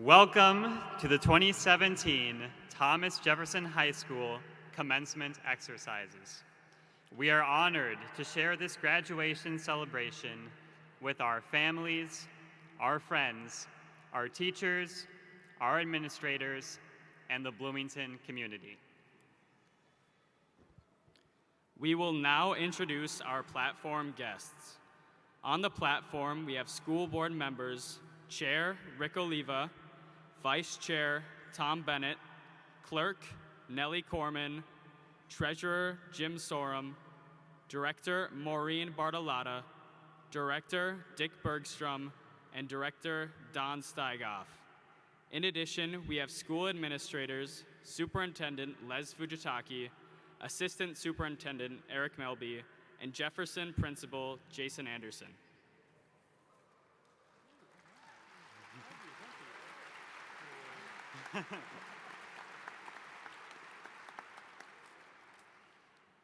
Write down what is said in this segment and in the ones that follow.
Welcome to the 2017 Thomas Jefferson High School commencement exercises. We are honored to share this graduation celebration with our families, our friends, our teachers, our administrators, and the Bloomington community. We will now introduce our platform guests. On the platform, we have school board members, Chair Rick Oliva, Vice Chair Tom Bennett, Clerk Nellie Corman, Treasurer Jim Sorum, Director Maureen Bartolotta, Director Dick Bergstrom, and Director Don Steigoff. In addition, we have school administrators, Superintendent Les Fujitaki, Assistant Superintendent Eric Melby, and Jefferson Principal Jason Anderson.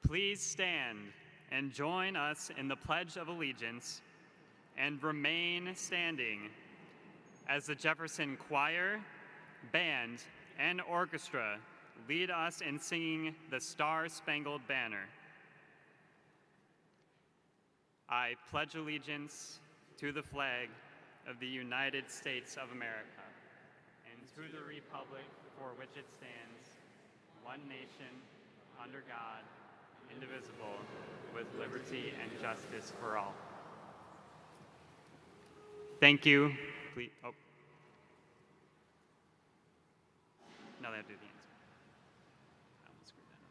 Please stand and join us in the Pledge of Allegiance and remain standing as the Jefferson Choir, Band, and Orchestra lead us in singing the Star-Spangled Banner. I pledge allegiance to the flag of the United States of America and to the republic for which it stands, one nation, under God, indivisible, with liberty and justice for all. Thank you. Please, now they have to do the answer. I almost screwed that up.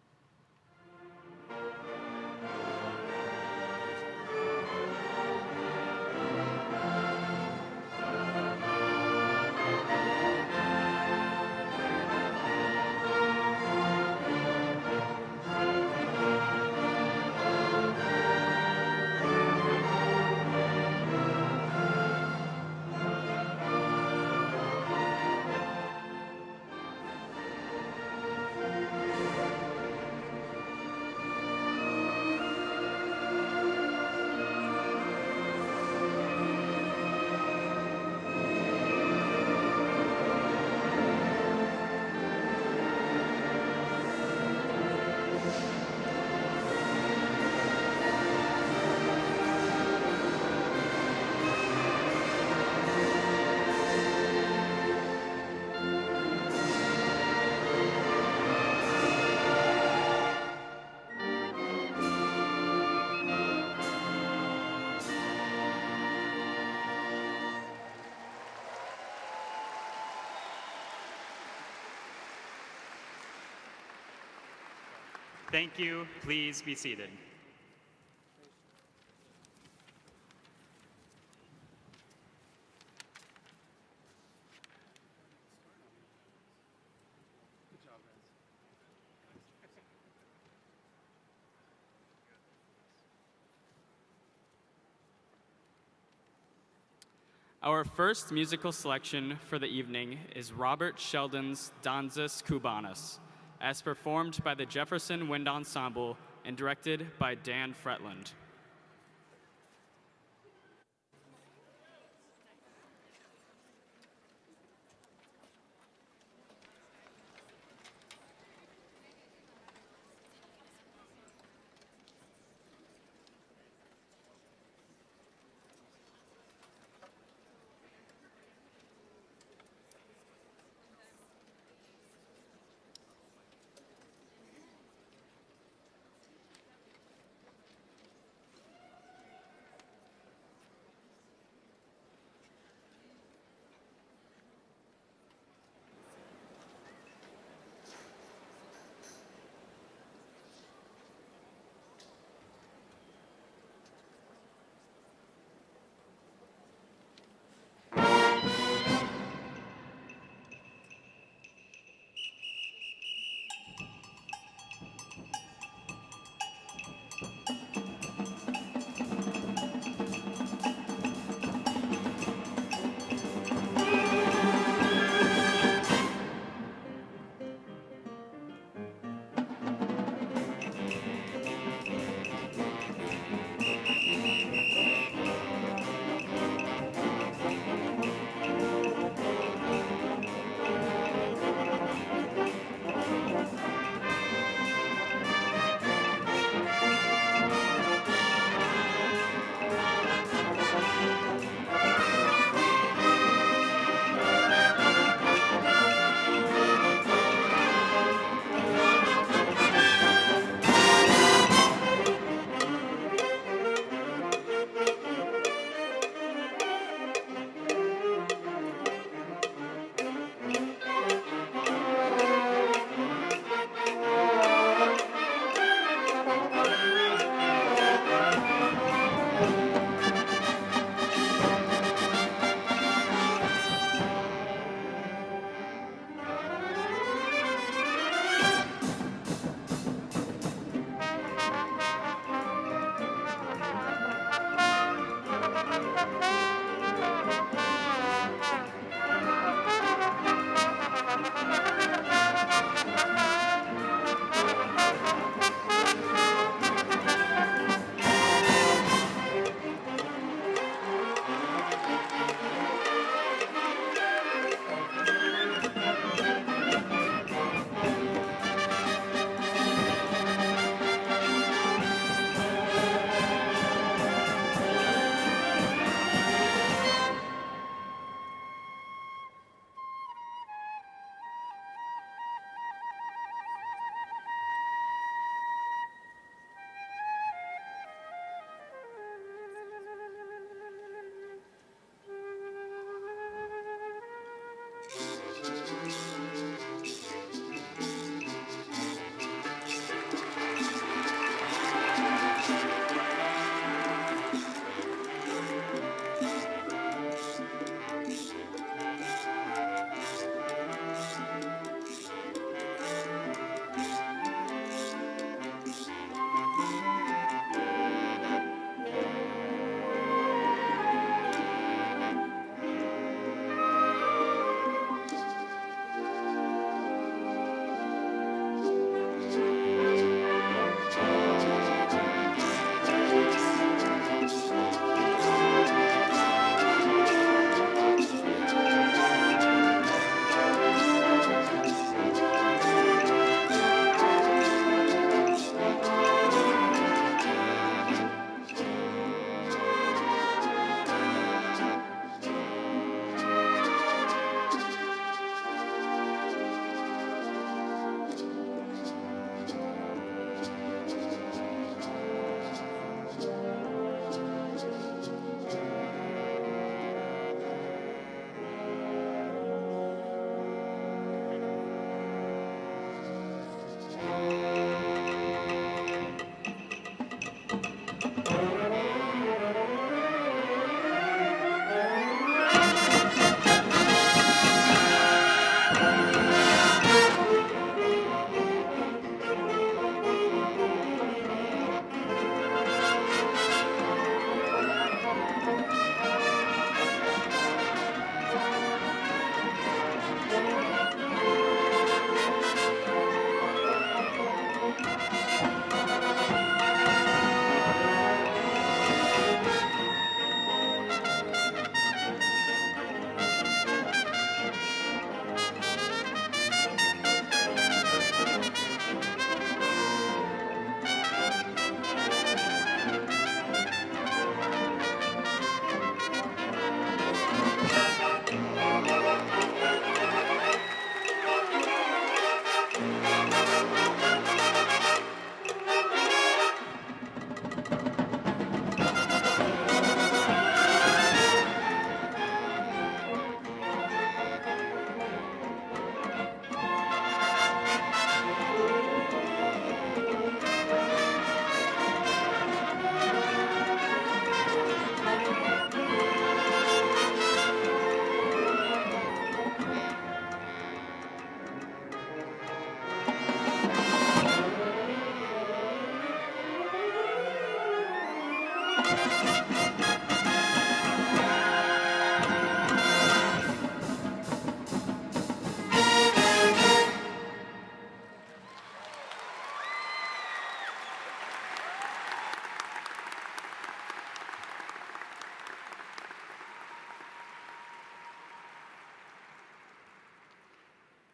Thank you. Please be seated. Our first musical selection for the evening is Robert Sheldon's Danzas Cubanas, as performed by the Jefferson Wind Ensemble and directed by Dan Fretland.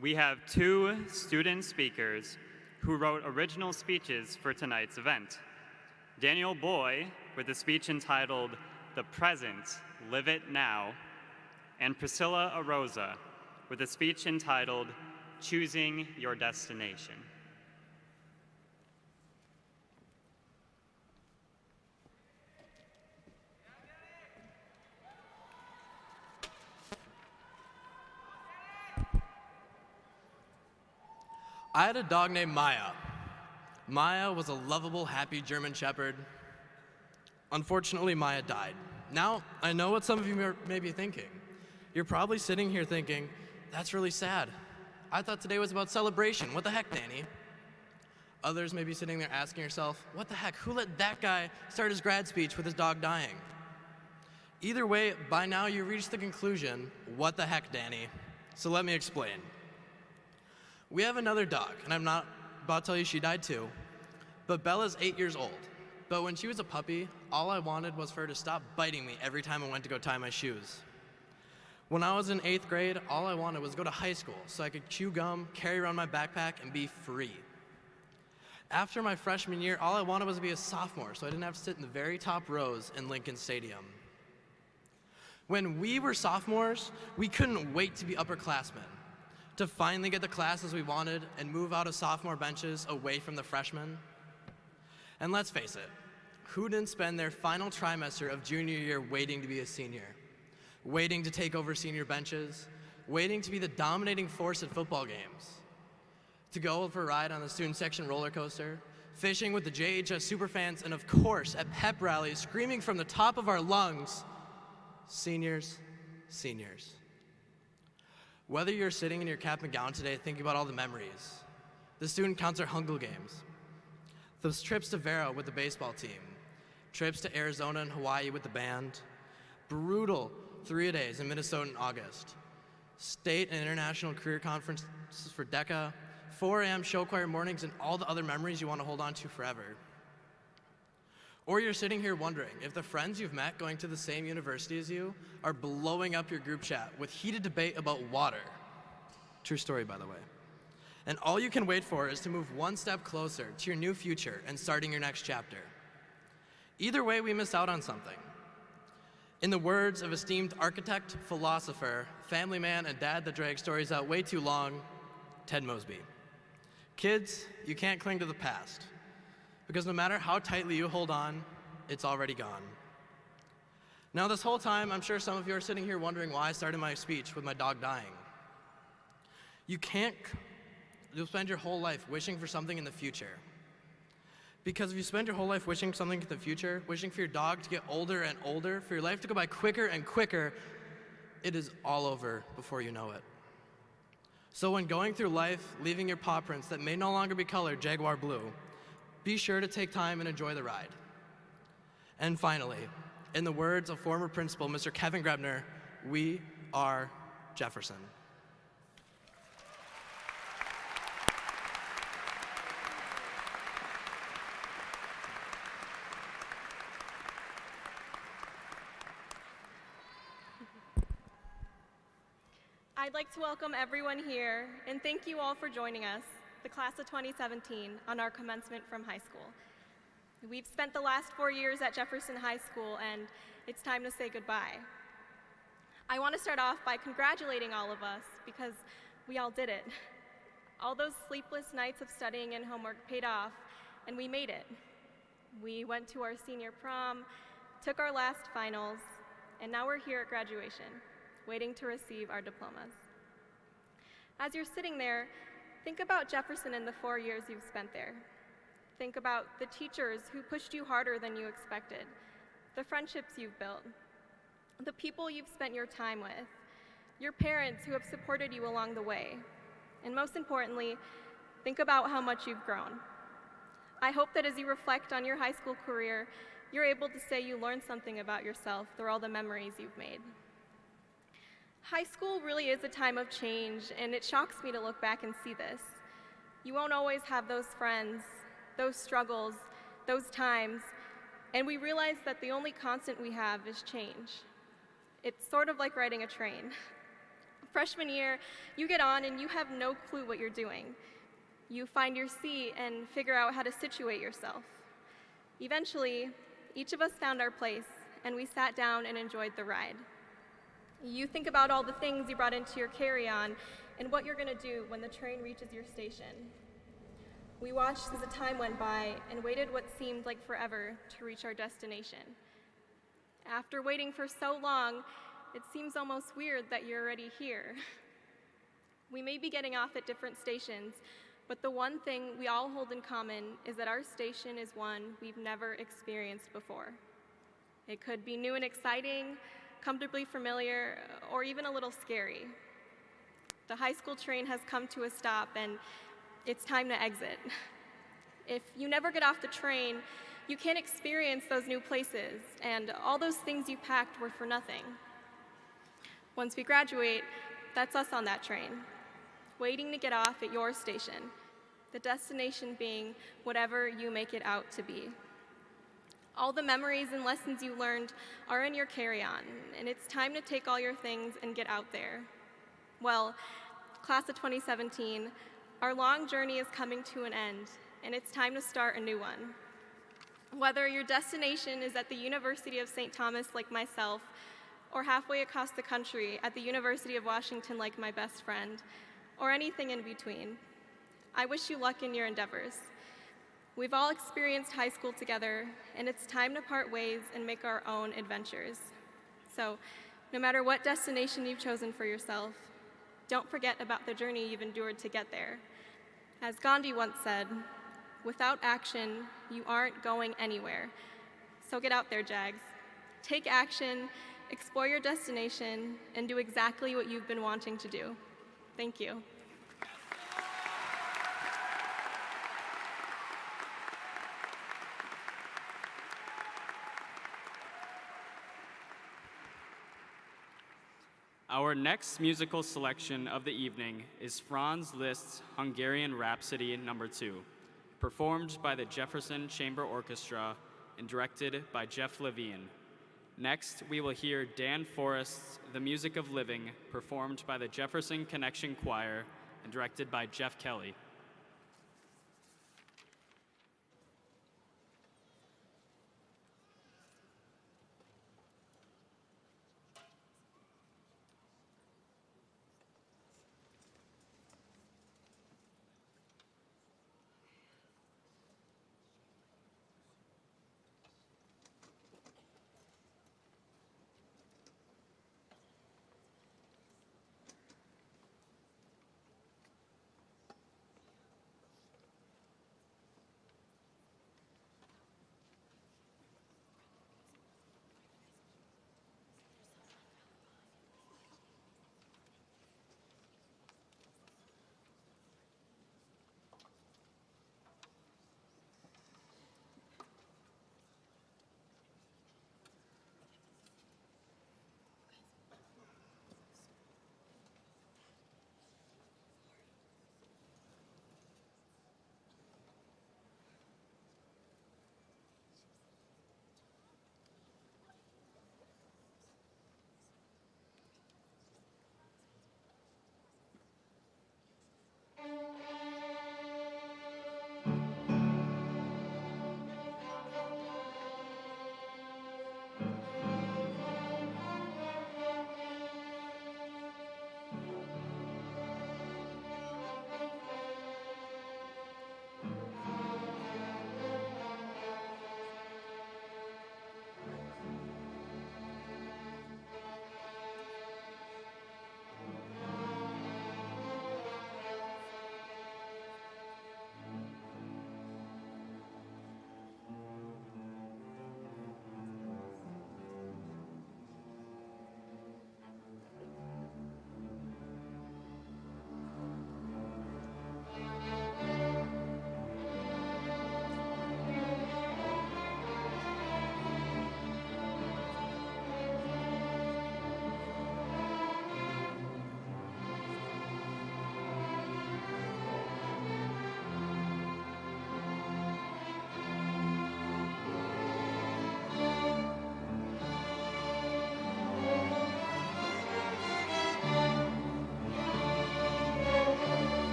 We have two student speakers who wrote original speeches for tonight's event. Daniel Boy with a speech entitled, "The Present, Live It Now," and Priscilla Arosa with a speech entitled, "Choosing Your Destination." I had a dog named Maya. Maya was a lovable, happy German Shepherd. Unfortunately, Maya died. Now, I know what some of you may be thinking. You're probably sitting here thinking, that's really sad. I thought today was about celebration. What the heck, Danny? Others may be sitting there asking yourself, what the heck, who let that guy start his grad speech with his dog dying? Either way, by now you reached the conclusion, what the heck, Danny? So let me explain. We have another dog, and I'm not about to tell you she died too, but Bella's 8 years old. But when she was a puppy, all I wanted was for her to stop biting me every time I went to go tie my shoes. When I was in 8th grade, all I wanted was to go to high school so I could chew gum, carry around my backpack, and be free. After my freshman year, all I wanted was to be a sophomore so I didn't have to sit in the very top rows in Lincoln Stadium. When we were sophomores, we couldn't wait to be upperclassmen, to finally get the classes we wanted and move out of sophomore benches away from the freshmen. And let's face it, who didn't spend their final trimester of junior year waiting to be a senior? Waiting to take over senior benches, waiting to be the dominating force at football games, to go for a ride on the student section roller coaster, fishing with the JHS superfans, and of course, at pep rallies, screaming from the top of our lungs, seniors, seniors. Whether you're sitting in your cap and gown today thinking about all the memories, the student concert Hunger Games, those trips to Vero with the baseball team, trips to Arizona and Hawaii with the band, brutal 3-a-days in Minnesota in August, state and international career conferences for DECA, 4 a.m. show choir mornings, and all the other memories you want to hold on to forever. Or you're sitting here wondering if the friends you've met going to the same university as you are blowing up your group chat with heated debate about water. True story, by the way. And all you can wait for is to move one step closer to your new future and starting your next chapter. Either way, we miss out on something. In the words of esteemed architect, philosopher, family man, and dad that drags stories out way too long, Ted Mosby. Kids, you can't cling to the past, because no matter how tightly you hold on, it's already gone. Now this whole time, I'm sure some of you are sitting here wondering why I started my speech with my dog dying. You'll spend your whole life wishing for something in the future. Because if you spend your whole life wishing something in the future, wishing for your dog to get older and older, for your life to go by quicker and quicker, it is all over before you know it. So when going through life, leaving your paw prints that may no longer be colored Jaguar blue, be sure to take time and enjoy the ride. And finally, in the words of former principal Mr. Kevin Grebner, we are Jefferson. I'd like to welcome everyone here and thank you all for joining us, the class of 2017, on our commencement from high school. We've spent the last 4 years at Jefferson High School, and it's time to say goodbye. I want to start off by congratulating all of us because we all did it. All those sleepless nights of studying and homework paid off, and we made it. We went to our senior prom, took our last finals, and now we're here at graduation, waiting to receive our diplomas. As you're sitting there, think about Jefferson in the 4 years you've spent there. Think about the teachers who pushed you harder than you expected, the friendships you've built, the people you've spent your time with, your parents who have supported you along the way, and most importantly, think about how much you've grown. I hope that as you reflect on your high school career, you're able to say you learned something about yourself through all the memories you've made. High school really is a time of change, and it shocks me to look back and see this. You won't always have those friends, those struggles, those times, and we realize that the only constant we have is change. It's sort of like riding a train. Freshman year, you get on and you have no clue what you're doing. You find your seat and figure out how to situate yourself. Eventually, each of us found our place, and we sat down and enjoyed the ride. You think about all the things you brought into your carry-on and what you're going to do when the train reaches your station. We watched as the time went by and waited what seemed like forever to reach our destination. After waiting for so long, it seems almost weird that you're already here. We may be getting off at different stations, but the one thing we all hold in common is that our station is one we've never experienced before. It could be new and exciting, comfortably familiar, or even a little scary. The high school train has come to a stop, and it's time to exit. If you never get off the train, you can't experience those new places, and all those things you packed were for nothing. Once we graduate, that's us on that train, waiting to get off at your station, the destination being whatever you make it out to be. All the memories and lessons you learned are in your carry-on, and it's time to take all your things and get out there. Well, class of 2017, our long journey is coming to an end, and it's time to start a new one. Whether your destination is at the University of St. Thomas like myself, or halfway across the country at the University of Washington like my best friend, or anything in between, I wish you luck in your endeavors. We've all experienced high school together, and it's time to part ways and make our own adventures. So, no matter what destination you've chosen for yourself, don't forget about the journey you've endured to get there. As Gandhi once said, without action, you aren't going anywhere. So get out there, Jags. Take action, explore your destination, and do exactly what you've been wanting to do. Thank you. Our next musical selection of the evening is Franz Liszt's Hungarian Rhapsody No. 2, performed by the Jefferson Chamber Orchestra and directed by Jeff Levine. Next, we will hear Dan Forrest's The Music of Living, performed by the Jefferson Connection Choir and directed by Jeff Kelly.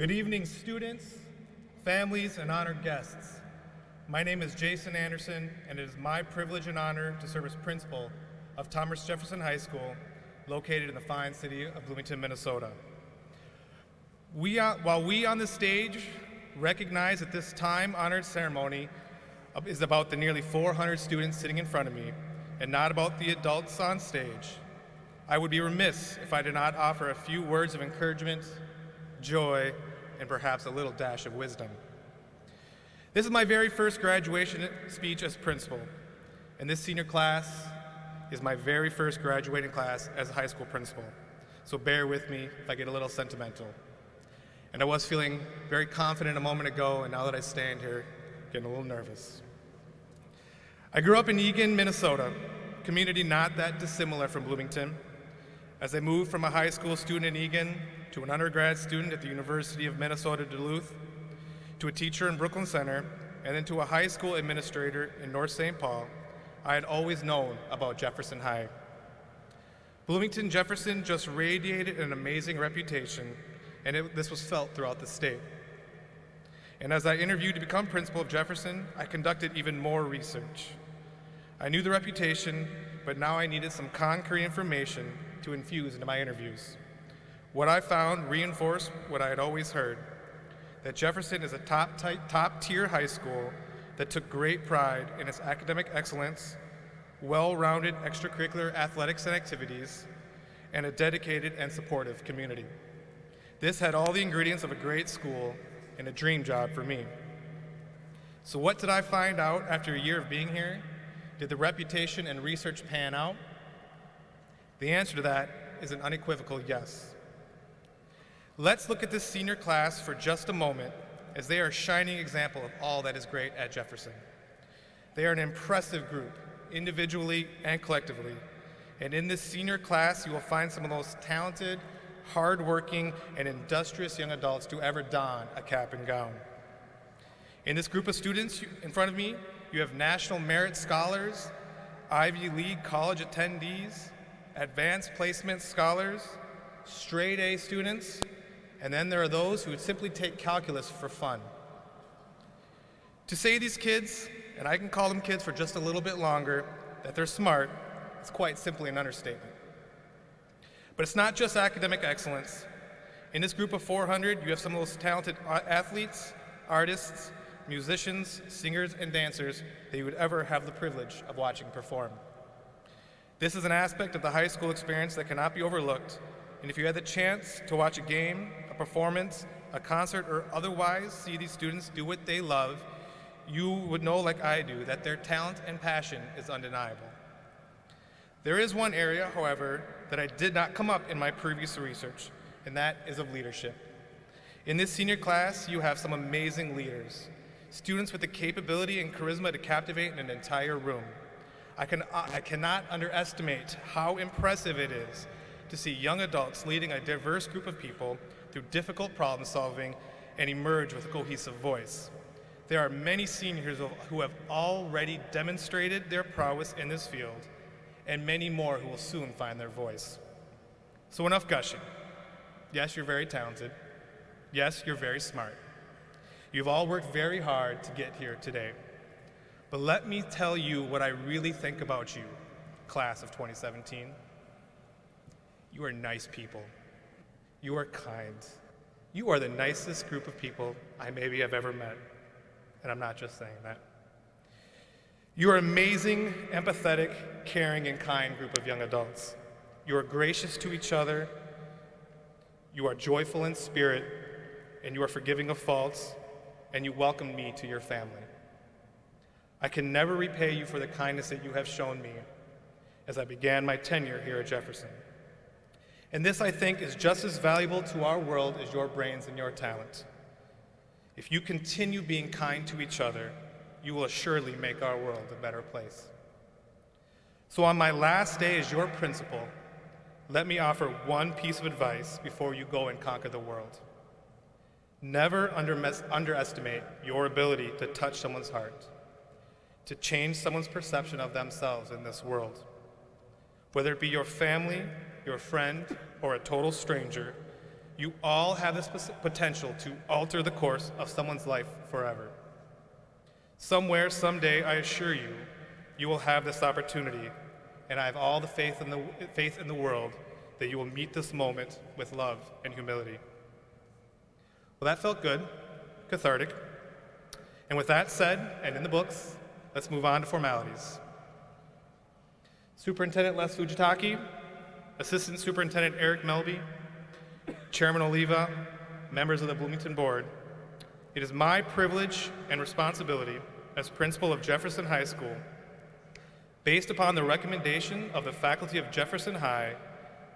Good evening, students, families, and honored guests. My name is Jason Anderson, and it is my privilege and honor to serve as principal of Thomas Jefferson High School, located in the fine city of Bloomington, Minnesota. While we on the stage recognize that this time-honored ceremony is about the nearly 400 students sitting in front of me, and not about the adults on stage, I would be remiss if I did not offer a few words of encouragement, joy, and perhaps a little dash of wisdom. This is my very first graduation speech as principal, and this senior class is my very first graduating class as a high school principal. So bear with me if I get a little sentimental. And I was feeling very confident a moment ago, and now that I stand here, getting a little nervous. I grew up in Eagan, Minnesota, a community not that dissimilar from Bloomington. As I moved from a high school student in Eagan to an undergrad student at the University of Minnesota Duluth, to a teacher in Brooklyn Center, and then to a high school administrator in North St. Paul, I had always known about Jefferson High. Bloomington Jefferson just radiated an amazing reputation, and this was felt throughout the state. And as I interviewed to become principal of Jefferson, I conducted even more research. I knew the reputation, but now I needed some concrete information to infuse into my interviews. What I found reinforced what I had always heard, that Jefferson is a top-tier high school that took great pride in its academic excellence, well-rounded extracurricular athletics and activities, and a dedicated and supportive community. This had all the ingredients of a great school and a dream job for me. So what did I find out after a year of being here? Did the reputation and research pan out? The answer to that is an unequivocal yes. Let's look at this senior class for just a moment, as they are a shining example of all that is great at Jefferson. They are an impressive group, individually and collectively. And in this senior class, you will find some of the most talented, hardworking, and industrious young adults to ever don a cap and gown. In this group of students in front of me, you have National Merit Scholars, Ivy League college attendees, advanced placement scholars, straight A students, and then there are those who would simply take calculus for fun. To say these kids, and I can call them kids for just a little bit longer, that they're smart, is quite simply an understatement. But it's not just academic excellence. In this group of 400, you have some of the most talented athletes, artists, musicians, singers, and dancers that you would ever have the privilege of watching perform. This is an aspect of the high school experience that cannot be overlooked, and if you had the chance to watch a game, a performance, a concert, or otherwise see these students do what they love, you would know, like I do, that their talent and passion is undeniable. There is one area, however, that I did not come up in my previous research, and that is of leadership. In this senior class, you have some amazing leaders, students with the capability and charisma to captivate an entire room. I cannot underestimate how impressive it is to see young adults leading a diverse group of people through difficult problem solving and emerge with a cohesive voice. There are many seniors who have already demonstrated their prowess in this field, and many more who will soon find their voice. So enough gushing. Yes, you're very talented. Yes, you're very smart. You've all worked very hard to get here today. But let me tell you what I really think about you, class of 2017. You are nice people. You are kind. You are the nicest group of people I maybe have ever met. And I'm not just saying that. You are an amazing, empathetic, caring, and kind group of young adults. You are gracious to each other. You are joyful in spirit, and you are forgiving of faults, and you welcome me to your family. I can never repay you for the kindness that you have shown me as I began my tenure here at Jefferson. And this, I think, is just as valuable to our world as your brains and your talent. If you continue being kind to each other, you will assuredly make our world a better place. So on my last day as your principal, let me offer one piece of advice before you go and conquer the world. Never underestimate your ability to touch someone's heart, to change someone's perception of themselves in this world. Whether it be your family, your friend, or a total stranger, you all have this potential to alter the course of someone's life forever. Somewhere, someday, I assure you, you will have this opportunity, and I have all the faith in the world that you will meet this moment with love and humility. Well, that felt good, cathartic. And with that said, and in the books, let's move on to formalities. Superintendent Les Fujitaki, Assistant Superintendent Eric Melby, Chairman Oliva, members of the Bloomington Board, it is my privilege and responsibility as principal of Jefferson High School, based upon the recommendation of the faculty of Jefferson High,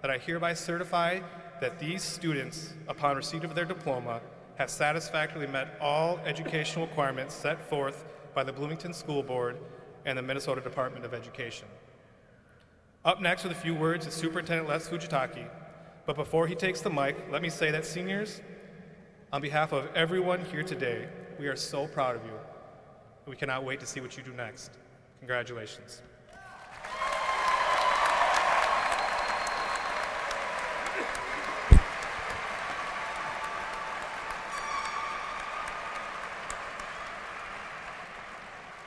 that I hereby certify that these students, upon receipt of their diploma, have satisfactorily met all educational requirements set forth by the Bloomington School Board and the Minnesota Department of Education. Up next with a few words is Superintendent Les Fujitaki, but before he takes the mic, let me say that seniors, on behalf of everyone here today, we are so proud of you. We cannot wait to see what you do next. Congratulations.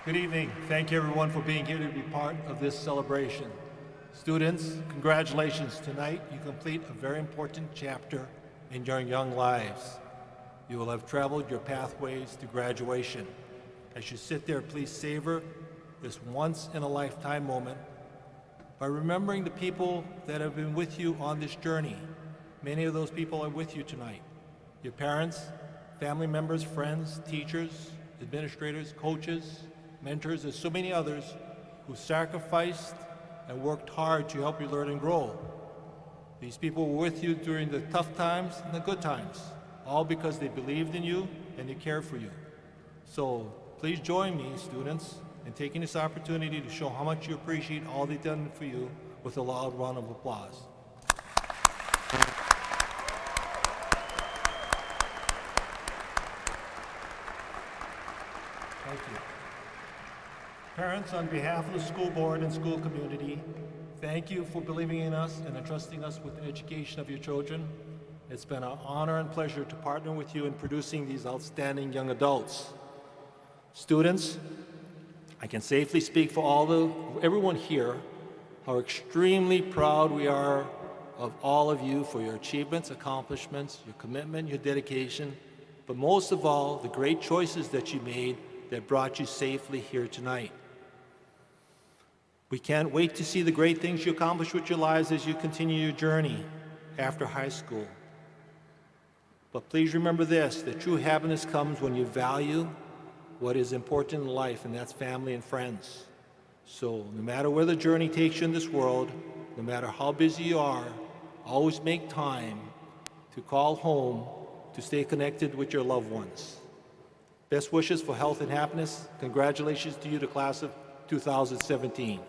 Good evening. Thank you everyone for being here to be part of this celebration. Students, congratulations. Tonight you complete a very important chapter in your young lives. You will have traveled your pathways to graduation. As you sit there, please savor this once-in-a-lifetime moment by remembering the people that have been with you on this journey. Many of those people are with you tonight. Your parents, family members, friends, teachers, administrators, coaches, mentors, and so many others who sacrificed and worked hard to help you learn and grow. These people were with you during the tough times and the good times, all because they believed in you and they cared for you. So please join me, students, in taking this opportunity to show how much you appreciate all they've done for you with a loud round of applause. Thank you. Parents, on behalf of the school board and school community, thank you for believing in us and entrusting us with the education of your children. It's been an honor and pleasure to partner with you in producing these outstanding young adults. Students, I can safely speak for everyone here how extremely proud we are of all of you for your achievements, accomplishments, your commitment, your dedication, but most of all, the great choices that you made that brought you safely here tonight. We can't wait to see the great things you accomplish with your lives as you continue your journey after high school. But please remember this, that true happiness comes when you value what is important in life, and that's family and friends. So no matter where the journey takes you in this world, no matter how busy you are, always make time to call home, to stay connected with your loved ones. Best wishes for health and happiness. Congratulations to you, the class of 2017.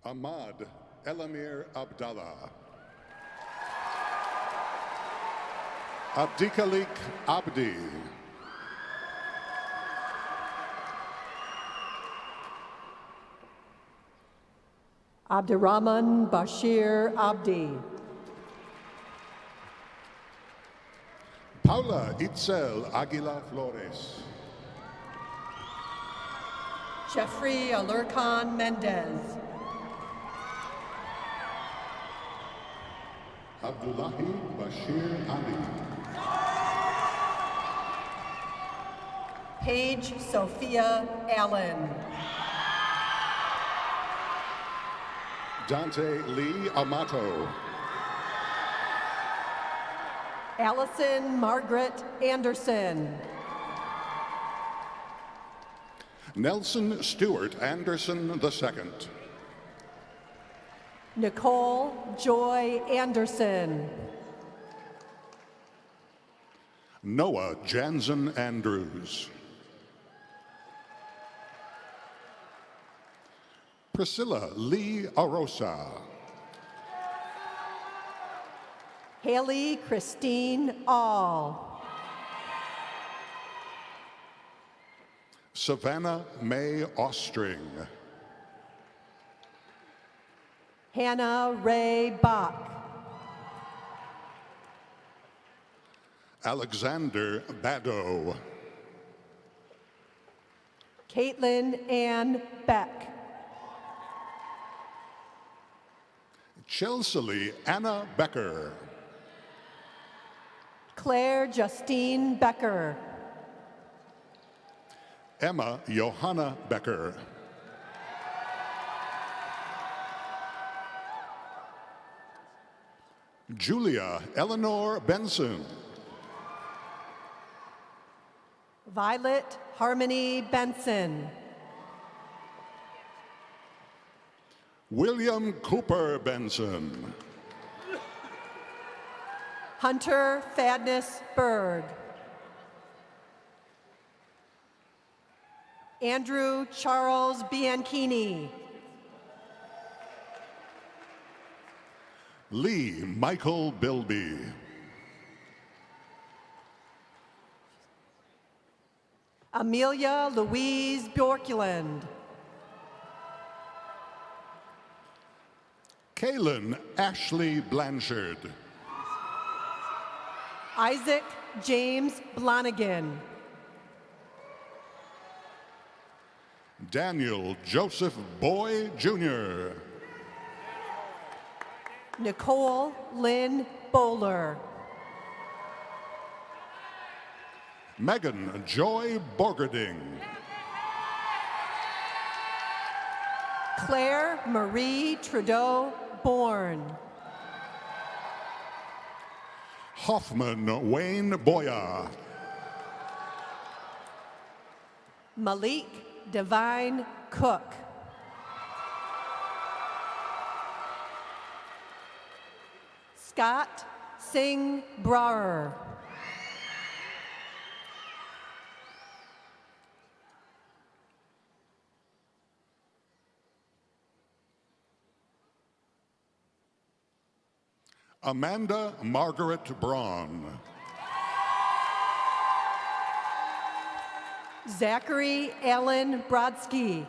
Ahmad Elamir Abdallah. Abdikalik Abdi. Abdirahman Bashir Abdi. Paula Itzel Aguila Flores. Jeffrey Alurkan Mendez. Abdullahi Bashir Ali. Paige Sophia Allen. Dante Lee Amato. Allison Margaret Anderson. Nelson Stewart Anderson II. Nicole Joy Anderson. Noah Jansen Andrews. Priscilla Lee Arosa. Haley Christine All. Savannah Mae Ostring. Hannah Ray Bach. Alexander Badeau. Caitlin Ann Beck. Chelsea Anna Becker. Claire Justine Becker. Emma Johanna Becker. Julia Eleanor Benson. Violet Harmony Benson. William Cooper Benson. Hunter Fadness Berg. Andrew Charles Bianchini. Lee Michael Bilby. Amelia Louise Bjorkland. Kaylin Ashley Blanchard. Isaac James Blonigan. Daniel Joseph Boy Jr. Nicole Lynn Bowler. Megan Joy Borgerding. Claire Marie Trudeau Bourne. Hoffman Wayne Boya. Malik Divine Cook. Scott Singh Brower. Amanda Margaret Braun. Zachary Allen Brodsky.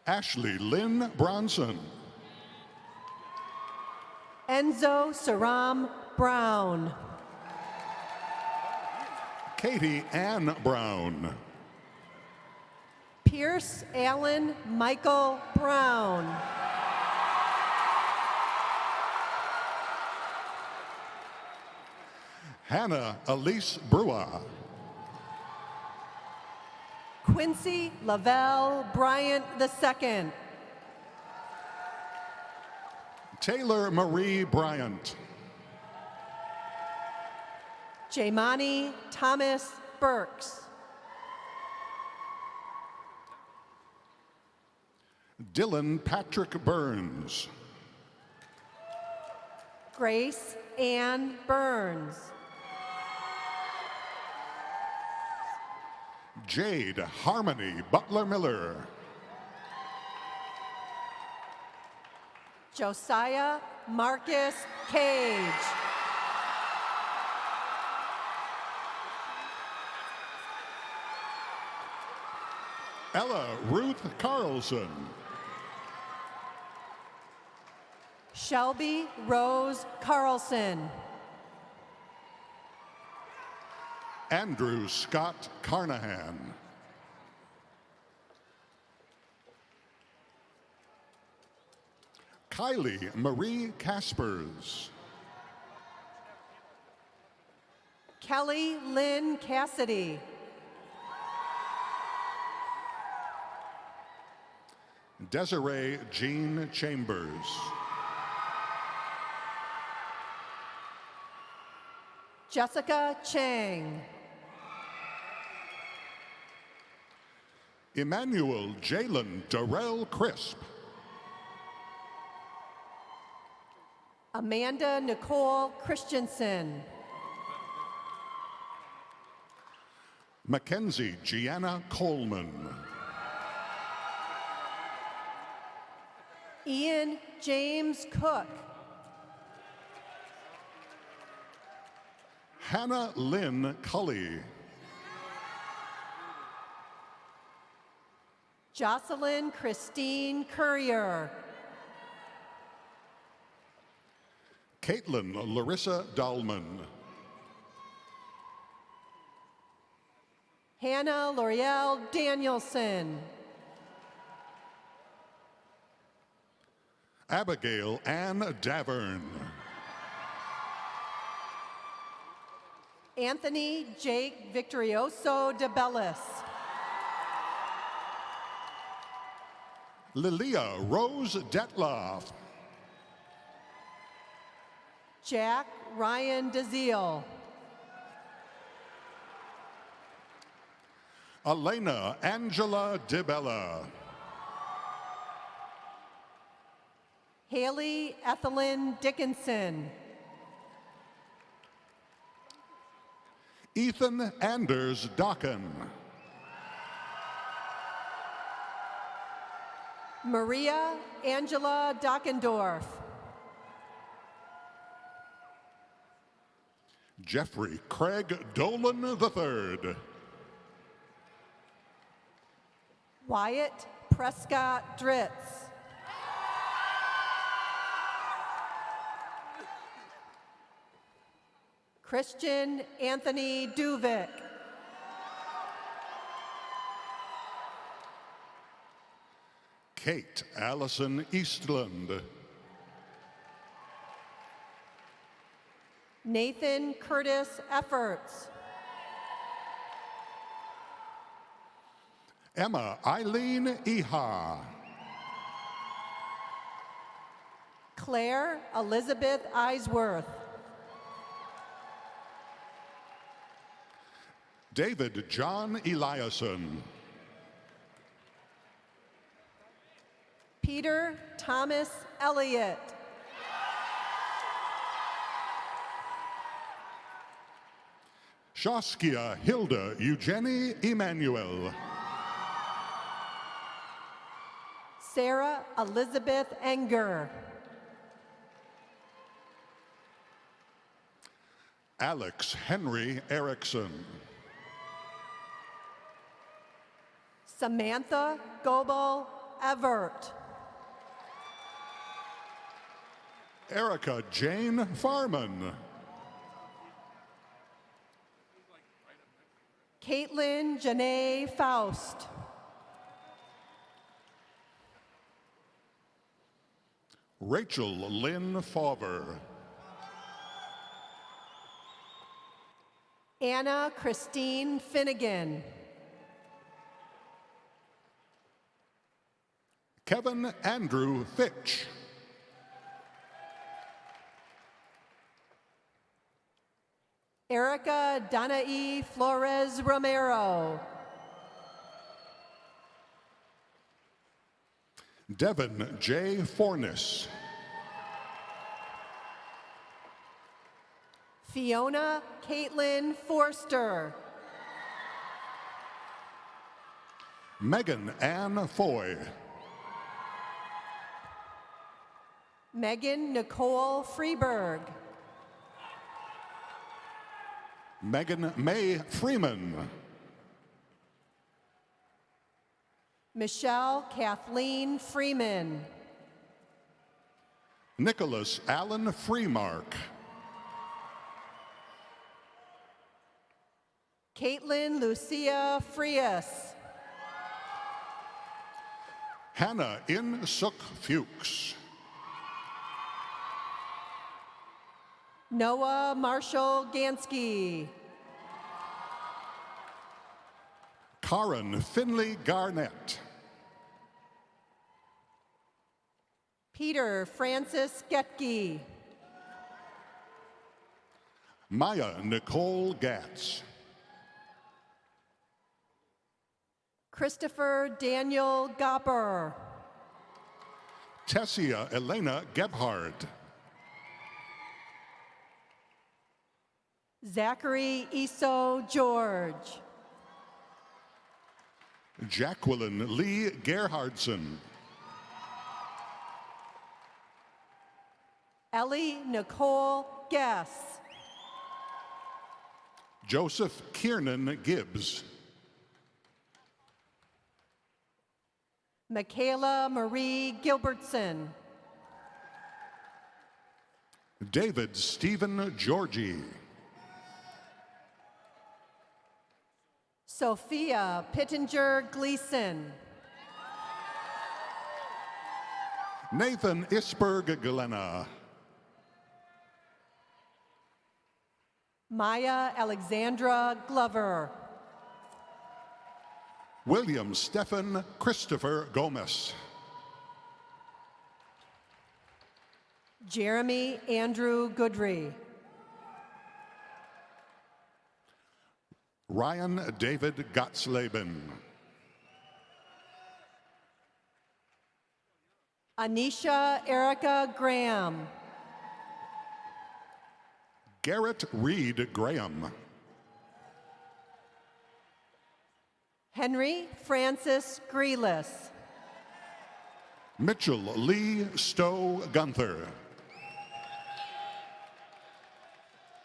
Ashley Lynn Bronson. Enzo Saram Brown. Katie Ann Brown. Pierce Allen Michael Brown. Hannah Elise Brewer. Quincy Lavelle Bryant II. Taylor Marie Bryant. Jaimani Thomas Burks. Dylan Patrick Burns. Grace Ann Burns. Jade Harmony Butler Miller. Josiah Marcus Cage. Ella Ruth Carlson. Shelby Rose Carlson. Andrew Scott Carnahan. Kylie Marie Caspers. Kelly Lynn Cassidy. Desiree Jean Chambers. Jessica Chang. Emmanuel Jalen Darrell Crisp. Amanda Nicole Christensen. Mackenzie Gianna Coleman. Ian James Cook. Hannah Lynn Cully. Jocelyn Christine Courier. Caitlin Larissa Dahlman. Hannah L'Oreal Danielson. Abigail Ann Davern. Anthony Jake Victorioso de Bellis. Lilia Rose Detloff. Jack Ryan DeZiel. Elena Angela DeBella. Haley Ethelyn Dickinson. Ethan Anders Docken. Maria Angela Dockendorf. Jeffrey Craig Dolan III. Wyatt Prescott Dritz. Christian Anthony Duvick. Kate Allison Eastland. Nathan Curtis Efforts. Emma Eileen Iha. Claire Elizabeth Eisworth. David John Eliason. Peter Thomas Elliott. Shaskia Hilda Eugenie Emanuel. Sarah Elizabeth Enger. Alex Henry Erickson. Samantha Goebel Evert. Erica Jane Farman. Caitlin Janae Faust. Rachel Lynn Fauver. Anna Christine Finnegan. Kevin Andrew Fitch. Erica Danae Flores Romero. Devin J. Fornes. Fiona Caitlin Forster. Megan Ann Foy. Megan Nicole Freeberg. Megan May Freeman. Michelle Kathleen Freeman. Nicholas Allen Freemark. Caitlin Lucia Frias. Hannah In Suk Fuchs. Noah Marshall Gansky. Karen Finley Garnett. Peter Francis Getke. Maya Nicole Gatz. Christopher Daniel Gopper. Tessia Elena Gebhardt. Zachary Eso George. Jacqueline Lee Gerhardson. Ellie Nicole Guess. Joseph Kiernan Gibbs. Michaela Marie Gilbertson. David Stephen Georgie. Sophia Pittenger Gleason. Nathan Isberg Glenna. Maya Alexandra Glover. William Stephen Christopher Gomez. Jeremy Andrew Goodry. Ryan David Gotsleben. Anisha Erica Graham. Garrett Reed Graham. Henry Francis Grealis. Mitchell Lee Stowe Gunther.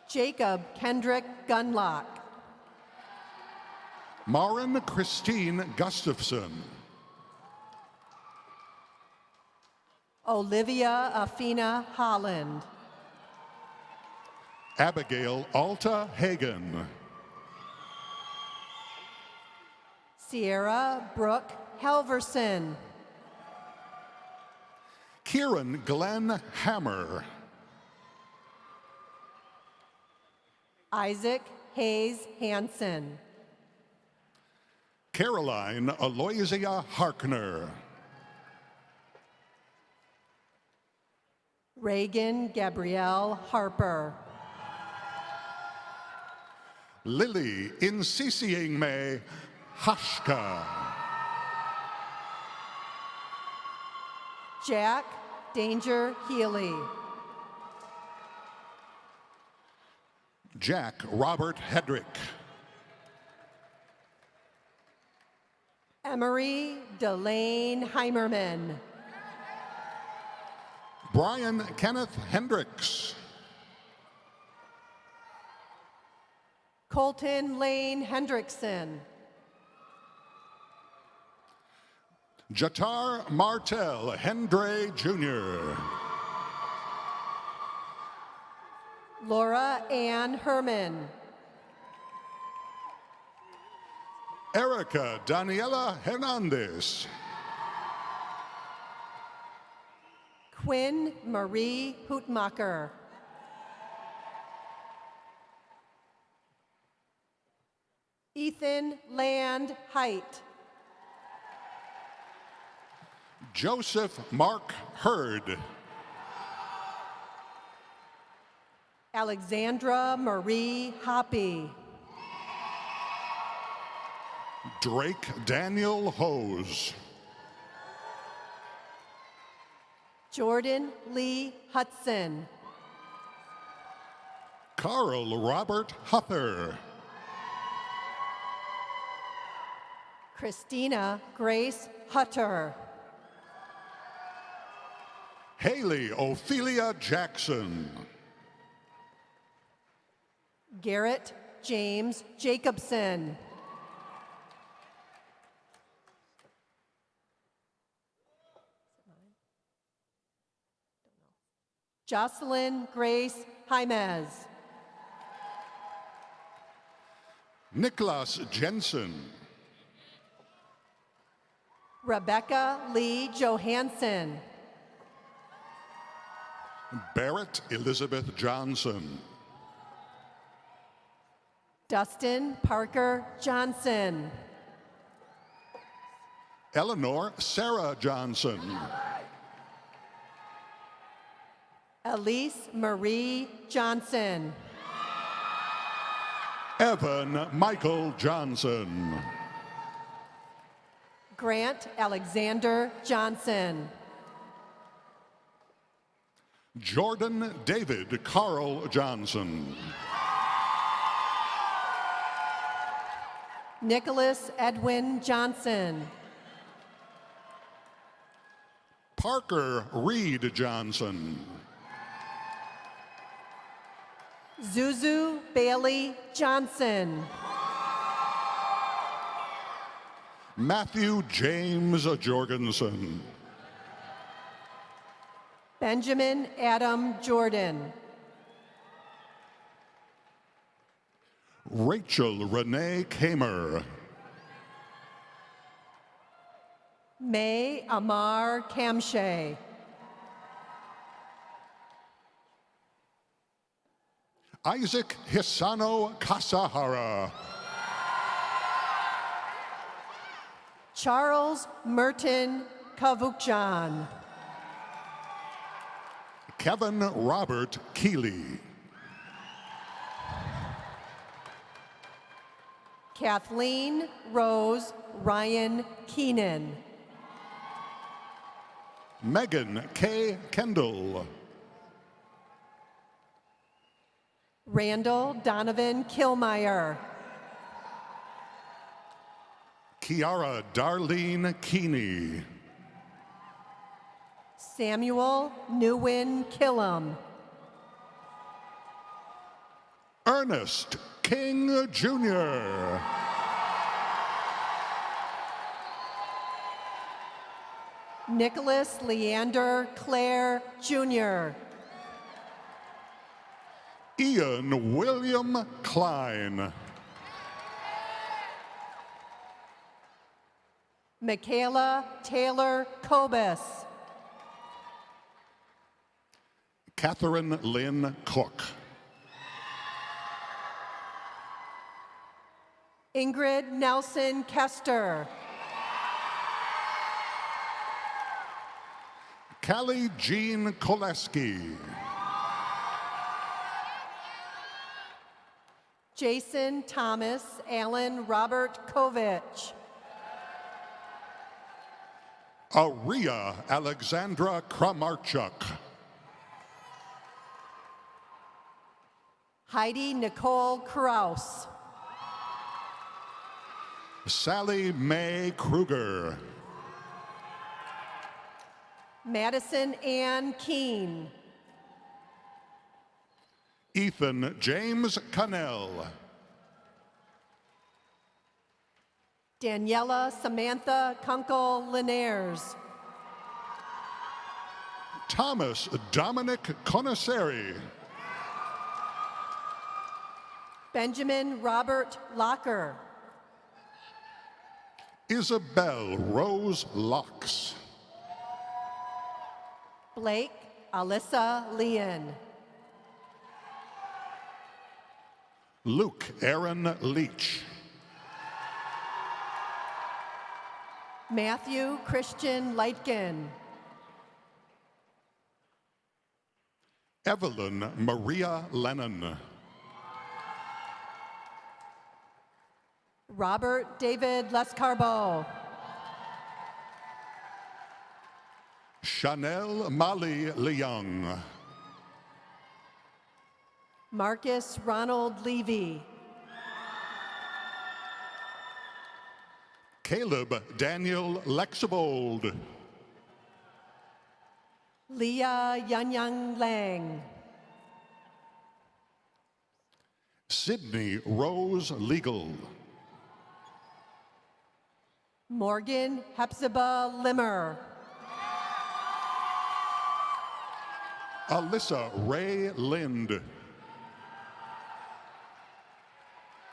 Jacob Kendrick Gunlock. Maren Christine Gustafson. Olivia Afina Holland. Abigail Alta Hagen. Sierra Brooke Helverson. Kieran Glenn Hammer. Isaac Hayes Hansen. Caroline Aloysia Harkner. Reagan Gabrielle Harper. Lily Insisiingme Hashka. Jack Danger Healy. Jack Robert Hedrick. Emery Delane Heimerman. Brian Kenneth Hendricks. Colton Lane Hendrickson. Jatar Martel Hendray Jr. Laura Ann Herman. Erica Daniela Hernandez. Quinn Marie Hootmacher. Ethan Land Height. Joseph Mark Hurd. Alexandra Marie Hoppy. Drake Daniel Hose. Jordan Lee Hudson. Carl Robert Huther. Christina Grace Hutter. Haley Ophelia Jackson. Garrett James Jacobson. Jocelyn Grace Jaimez. Niklas Jensen. Rebecca Lee Johansson. Barrett Elizabeth Johnson. Dustin Parker Johnson. Eleanor Sarah Johnson. Elise Marie Johnson. Evan Michael Johnson. Grant Alexander Johnson. Jordan David Carl Johnson. Nicholas Edwin Johnson. Parker Reed Johnson. Zuzu Bailey Johnson. Matthew James Jorgensen. Benjamin Adam Jordan. Rachel Renee Kamer. May Amar Kamshay. Isaac Hisano Kasahara. Charles Merton Kavukjan. Kevin Robert Keeley. Kathleen Rose Ryan Keenan. Megan K. Kendall. Randall Donovan Kilmeyer. Kiara Darlene Keeney. Samuel Newin Killam. Ernest King Jr. Nicholas Leander Clare Jr. Ian William Klein. Michaela Taylor Kobus. Catherine Lynn Cook. Ingrid Nelson Kester. Callie Jean Koleski. Jason Thomas Allen Robert Kovich. Aria Alexandra Kramarchuk. Heidi Nicole Kraus. Sally Mae Kruger. Madison Ann Keene. Ethan James Cannell. Daniela Samantha Kunkel Linares. Thomas Dominic Conaceri. Benjamin Robert Locker. Isabel Rose Locks. Blake Alyssa Leon. Luke Aaron Leach. Matthew Christian Lightkin. Evelyn Maria Lennon. Robert David Lescarbo. Chanel Mali Leung. Marcus Ronald Levy. Caleb Daniel Lexabold. Leah Yanyang Lang. Sydney Rose Legal. Morgan Hepzibah Limmer. Alyssa Ray Lind.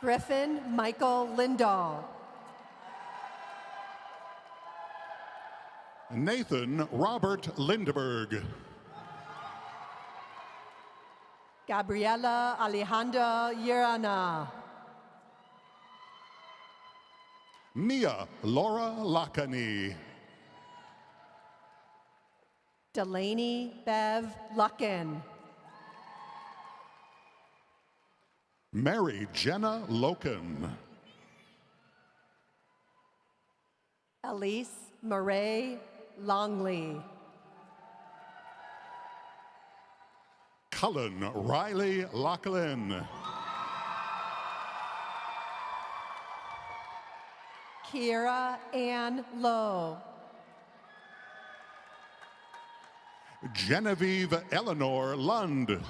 Griffin Michael Lindahl. Nathan Robert Lindberg. Gabriela Alejandra Yerana. Mia Laura Lakani. Delaney Bev Lucken. Mary Jenna Loken. Elise Murray Longley. Cullen Riley Lachlan. Kiera Ann Lowe. Genevieve Eleanor Lund.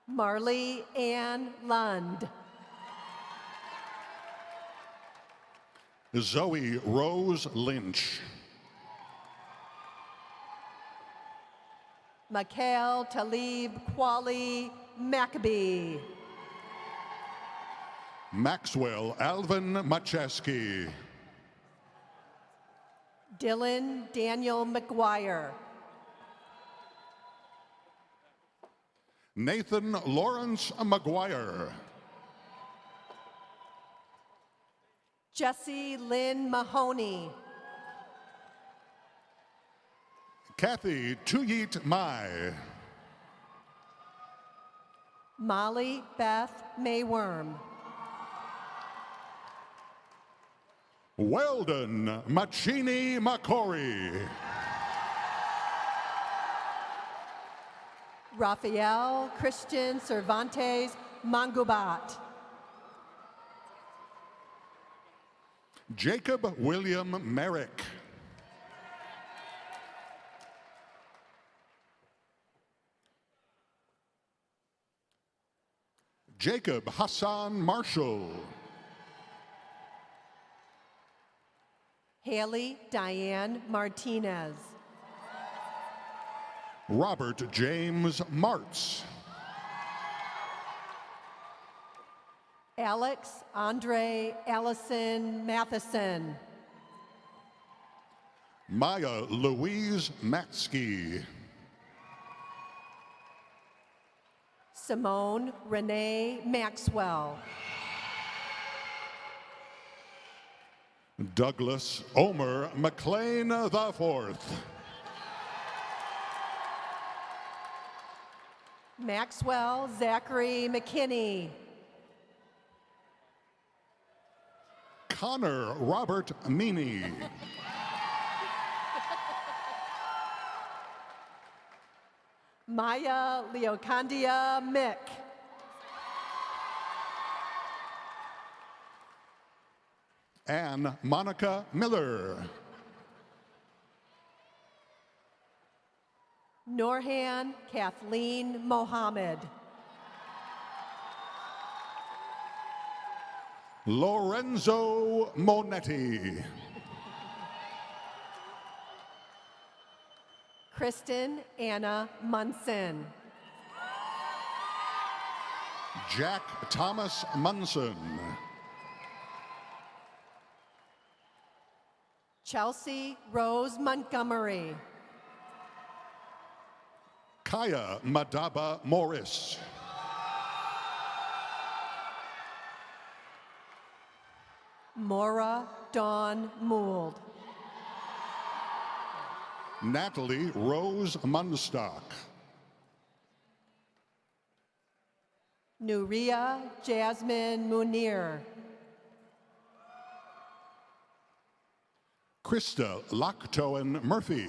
Marley Ann Lund. Zoe Rose Lynch. Mikhail Talib Kwali Maccabee. Maxwell Alvin Macheski. Dylan Daniel McGuire. Nathan Lawrence McGuire. Jessie Lynn Mahoney. Kathy Tuyit Mai. Molly Beth Mayworm. Weldon Machini Makori. Rafael Christian Cervantes Mangubat. Jacob William Merrick. Jacob Hassan Marshall. Haley Diane Martinez. Robert James Martz. Alex Andre Allison Matheson. Maya Louise Matsky. Simone Renee Maxwell. Douglas Omer McLean IV. Maxwell Zachary McKinney. Connor Robert Meany. Maya Leocandia Mick. Anne Monica Miller. Norhan Kathleen Mohammed. Lorenzo Monetti. Kristen Anna Munson. Jack Thomas Munson. Chelsea Rose Montgomery. Kaya Madaba Morris. Maura Dawn Mould. Natalie Rose Munstock. Nuria Jasmine Munir. Krista Locktoen Murphy.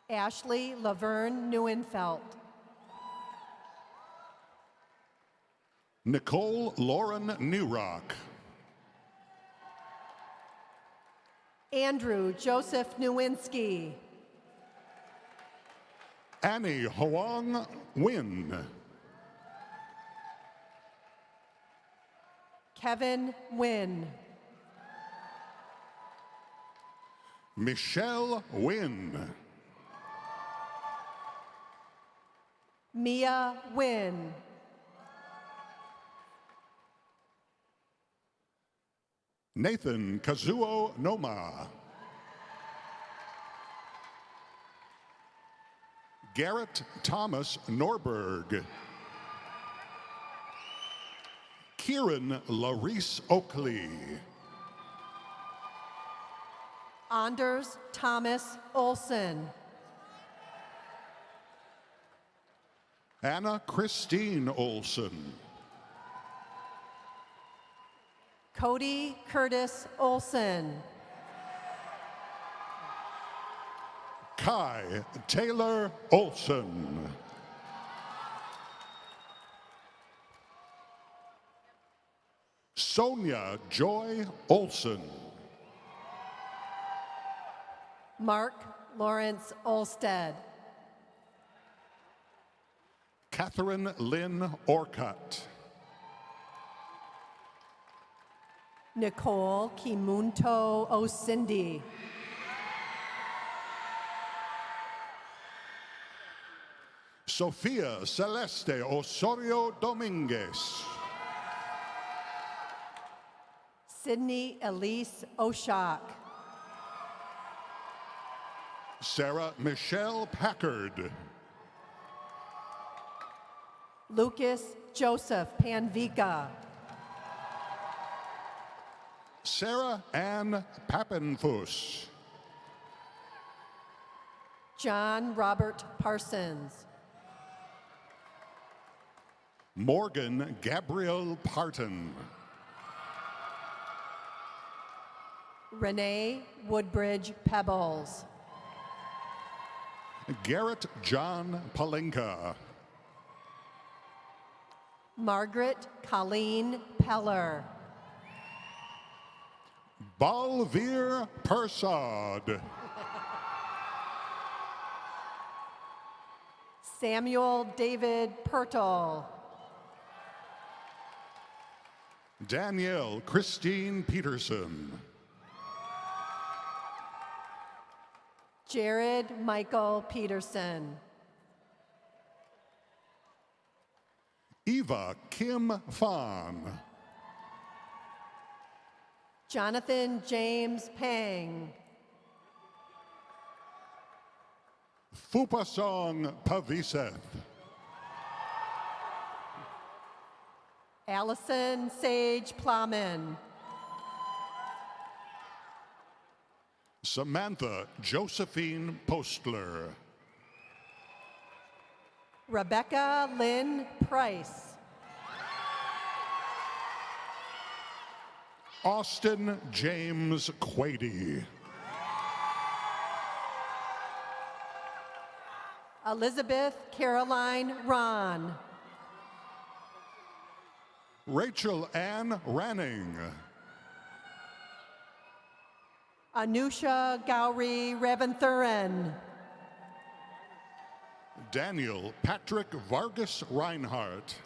Ashley Laverne Neuenfeld. Nicole Lauren Newrock. Andrew Joseph Nowinski. Annie Hoang Nguyen. Kevin Wynn. Michelle Nguyen. Mia Wynn. Nathan Kazuo Noma. Garrett Thomas Norberg. Kieran Larice Oakley. Anders Thomas Olson. Anna Christine Olson. Cody Curtis Olson. Kai Taylor Olson. Sonia Joy Olson. Mark Lawrence Olsted. Catherine Lynn Orcutt. Nicole Kimunto Osindi. Sofia Celeste Osorio Dominguez. Sydney Elise Oshak. Sarah Michelle Packard. Lucas Joseph Panvika. Sarah Ann Pappenfuss. John Robert Parsons. Morgan Gabrielle Parton. Renee Woodbridge Pebbles. Garrett John Palenka. Margaret Colleen Peller. Balveer Persad. Samuel David Pertle. Danielle Christine Peterson. Jared Michael Peterson. Eva Kim Fan. Jonathan James Pang. Fupasong Paviseth. Allison Sage Plowman. Samantha Josephine Postler. Rebecca Lynn Price. Austin James Quady. Elizabeth Caroline Ron. Rachel Ann Ranning. Anusha Gowrie Raventhuran. Daniel Patrick Vargas Reinhardt.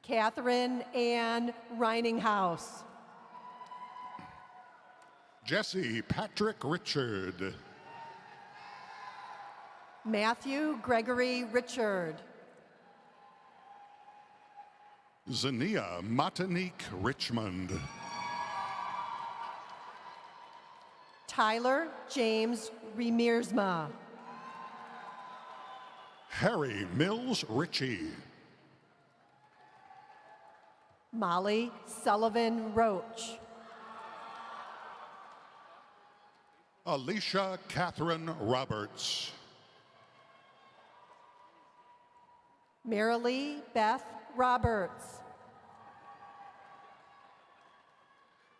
Catherine Ann Reininghaus. Jesse Patrick Richard. Matthew Gregory Richard. Zania Matanique Richmond. Tyler James Remiersma. Harry Mills Ritchie. Molly Sullivan Roach. Alicia Catherine Roberts. Marilee Beth Roberts.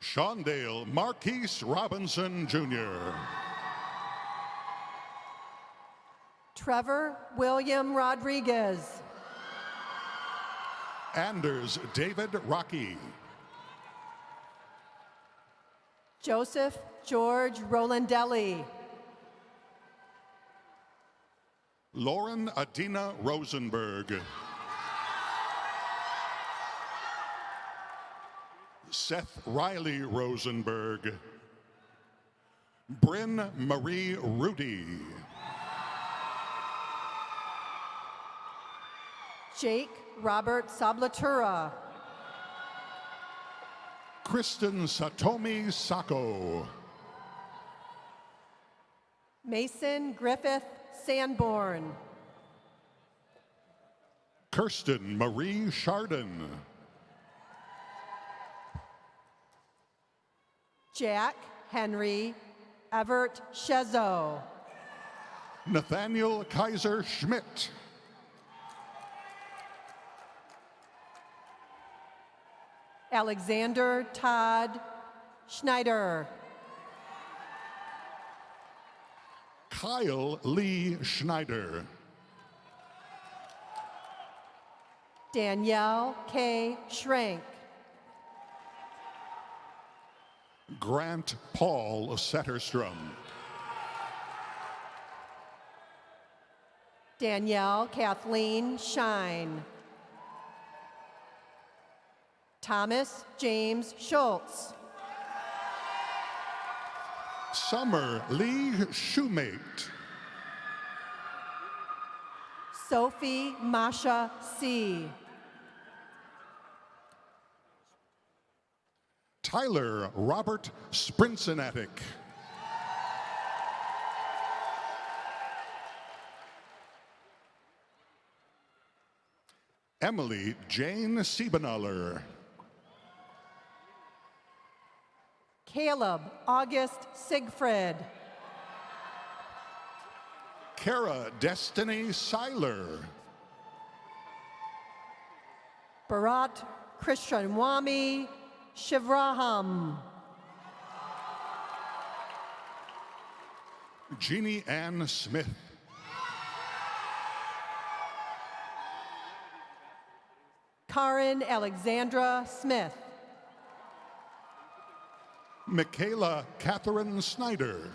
Shondale Marquise Robinson Jr. Trevor William Rodriguez. Anders David Rocky. Joseph George Rolandelli. Lauren Adina Rosenberg. Seth Riley Rosenberg. Bryn Marie Rudy. Jake Robert Sablatura. Kristen Satomi Sacco. Mason Griffith Sanborn. Kirsten Marie Chardon. Jack Henry Everett Shezo. Nathaniel Kaiser Schmidt. Alexander Todd Schneider. Kyle Lee Schneider. Danielle K. Schrank. Grant Paul Setterstrom. Danielle Kathleen Shine. Thomas James Schultz. Summer Lee Shoemate. Sophie Masha C. Tyler Robert Sprincenatic. Emily Jane Siebenaller. Caleb August Siegfried. Kara Destiny Seiler. Bharat Krishnwami Shivraham. Jeannie Ann Smith. Karen Alexandra Smith. Michaela Catherine Snyder.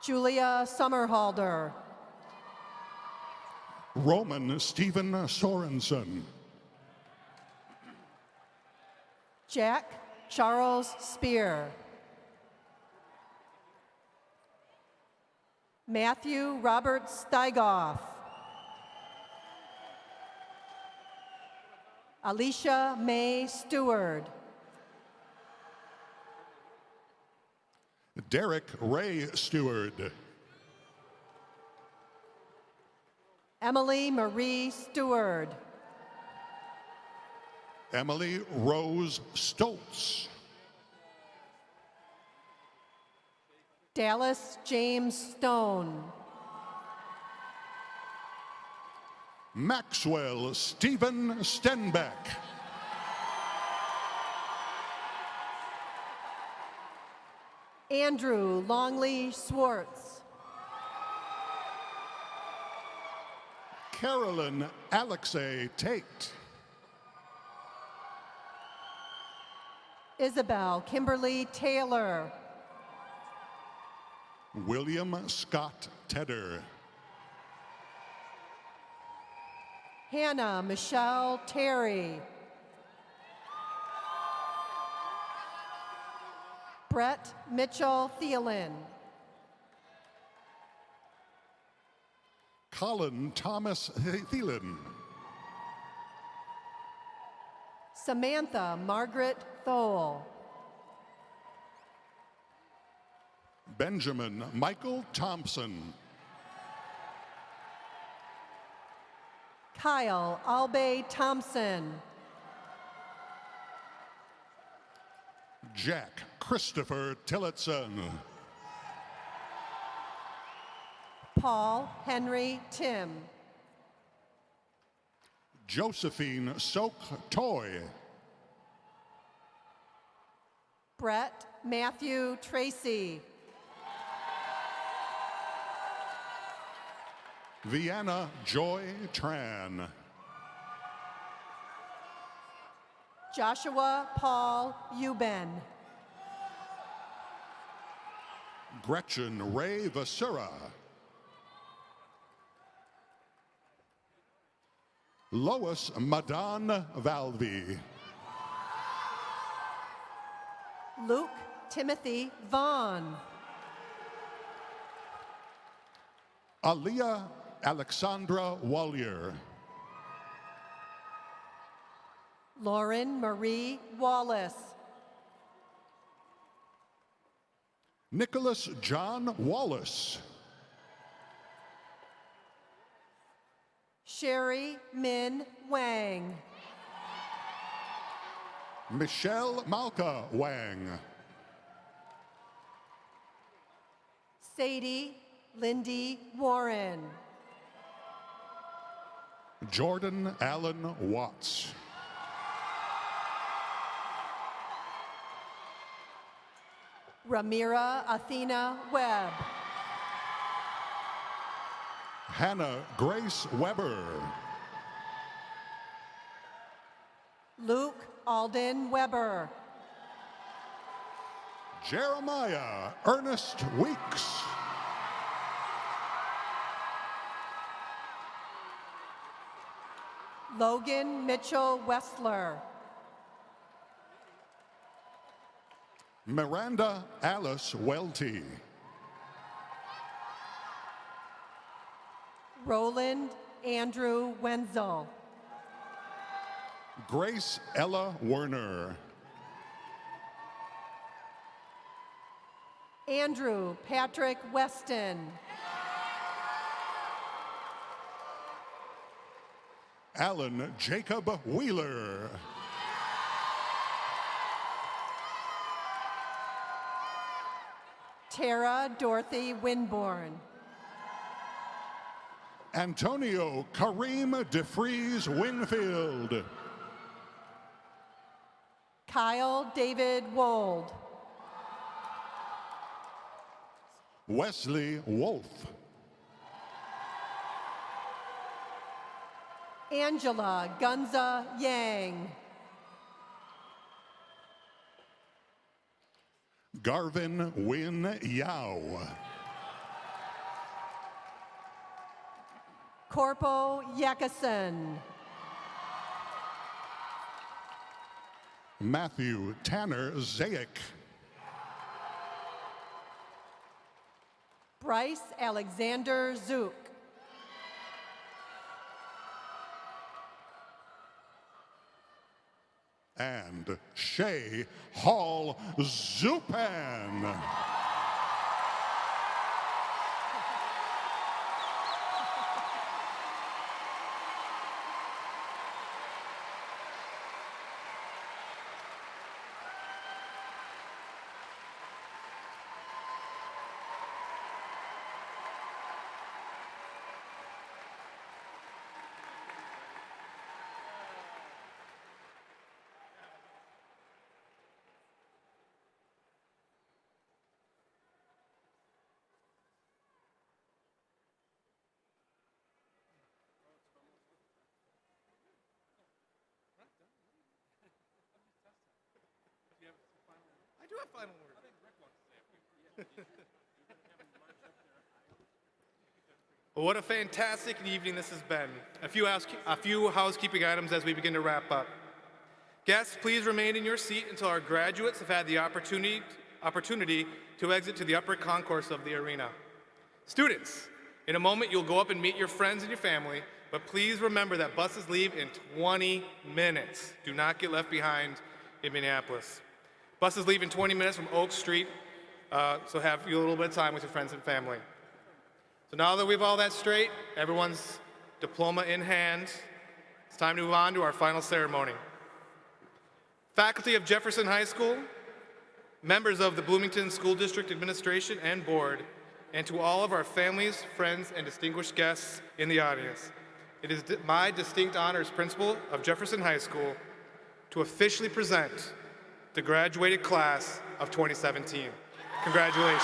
Julia Summerhalder. Roman Stephen Sorensen. Jack Charles Spear. Matthew Robert Steigoff. Alicia May Stewart. Derek Ray Stewart. Emily Marie Stewart. Emily Rose Stoltz. Dallas James Stone. Maxwell Stephen Stenbeck. Andrew Longley Swartz. Carolyn Alexei Tate. Isabel Kimberly Taylor. William Scott Tedder. Hannah Michelle Terry. Brett Mitchell Thielen. Colin Thomas Thielen. Samantha Margaret Thole. Benjamin Michael Thompson. Kyle Albay Thompson. Jack Christopher Tillotson. Paul Henry Tim. Josephine Sok Toy. Brett Matthew Tracy. Vienna Joy Tran. Joshua Paul Euben. Gretchen Ray Vasura. Lois Madan Valvi. Luke Timothy Vaughn. Aliyah Alexandra Wallier. Lauren Marie Wallace. Nicholas John Wallace. Sherry Min Wang. Michelle Malka Wang. Sadie Lindy Warren. Jordan Allen Watts. Ramira Athena Webb. Hannah Grace Weber. Luke Alden Weber. Jeremiah Ernest Weeks. Logan Mitchell Wessler. Miranda Alice Welty. Roland Andrew Wenzel. Grace Ella Werner. Andrew Patrick Weston. Alan Jacob Wheeler. Tara Dorothy Winborn. Antonio Kareem DeFries Winfield. Kyle David Wold. Wesley Wolf. Angela Gunza Yang. Garvin Win Yao. Corpo Yakason. Matthew Tanner Zayek. Bryce Alexander Zook. And Shay Hall Zupan. I do have final word. Well, what a fantastic evening this has been. A few housekeeping items as we begin to wrap up. Guests, please remain in your seat until our graduates have had the opportunity to exit to the upper concourse of the arena. Students, in a moment you'll go up and meet your friends and your family, but please remember that buses leave in 20 minutes. Do not get left behind in Minneapolis. Buses leave in 20 minutes from Oak Street, so have you a little bit of time with your friends and family. So now that we have all that straight, everyone's diploma in hand, it's time to move on to our final ceremony. Faculty of Jefferson High School, members of the Bloomington School District Administration and Board, and to all of our families, friends, and distinguished guests in the audience, it is my distinct honor as principal of Jefferson High School to officially present the graduated class of 2017. Congratulations.